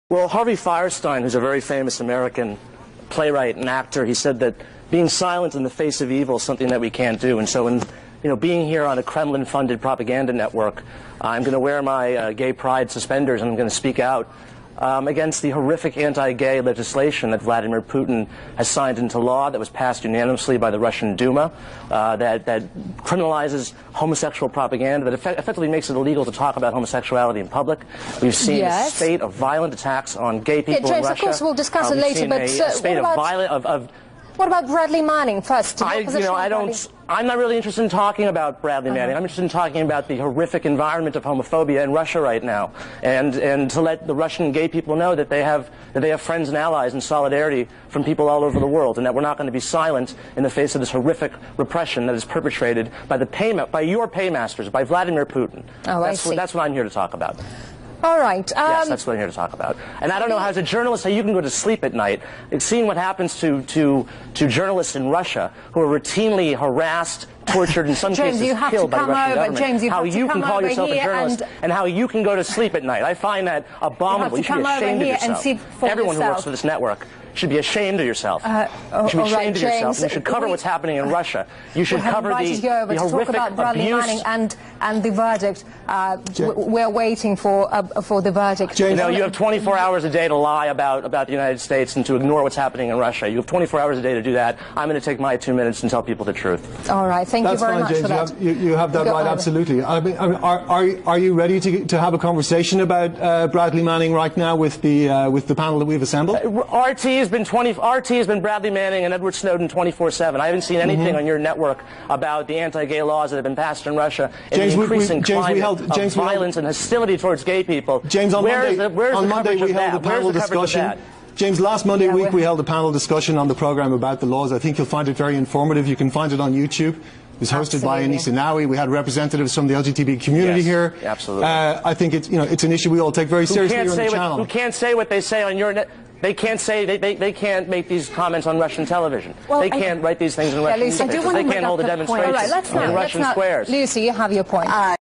Well, Harvey Fierstein, who's a very famous American playwright and actor, he said that being silent in the face of evil is something that we can't do. And so being here on a Kremlin-funded propaganda network, I'm going to wear my gay pride suspenders and I'm going to speak out against the horrific anti-gay legislation that Vladimir Putin has signed into law that was passed unanimously by the Russian Duma that criminalizes homosexual propaganda, that effectively makes it illegal to talk about homosexuality in public. We've seen a spate of violent attacks on gay people in Russia. Of course, we'll discuss it later, but what about Bradley Manning first? I'm not really interested in talking about Bradley Manning. I'm interested in talking about the horrific environment of homophobia in Russia right now, and to let the Russian gay people know that they have friends and allies in solidarity from people all over the world, and that we're not going to be silent in the face of this horrific repression that is perpetrated by your paymasters, by Vladimir Putin. Oh, I see. That's what I'm here to talk about. All right. Yes, that's what I'm here to talk about. And I don't know how, as a journalist, how you can go to sleep at night seeing what happens to journalists in Russia who are routinely harassed, tortured, in some cases killed by the Russian government. James, how you can call yourself a journalist and how you can go to sleep at night. I find that abominable. You should be ashamed of yourself. Everyone who works for this network should be ashamed of yourself. You should be ashamed of yourself. You should cover what's happening in Russia. You should cover the horrific abuse. And the verdict. We're waiting for the verdict. You know, you have 24 hours a day to lie about the United States and to ignore what's happening in Russia. You have 24 hours a day to do that. I'm going to take my 2 minutes and tell people the truth. All right. Thank you very much for that. You have that right, absolutely. I mean, are you ready to have a conversation about Bradley Manning right now with the panel that we've assembled? RT has been Bradley Manning and Edward Snowden 24/7. I haven't seen anything on your network about the anti-gay laws that have been passed in Russia and the increasing climate of violence and hostility towards gay people. James, on Monday we held a panel discussion. James, last Monday week we held a panel discussion on the programme about the laws. I think you'll find it very informative. You can find it on YouTube. It was hosted by Anissa Nawi. We had representatives from the LGBT community here. Absolutely. I think it's an issue we all take very seriously here on the channel. Who can't say what they say on your net? They can't say they can't make these comments on Russian television. Well, they can't write these things in Russian newspapers. They can't hold a demonstration in Russian squares. Lucy, you have your point.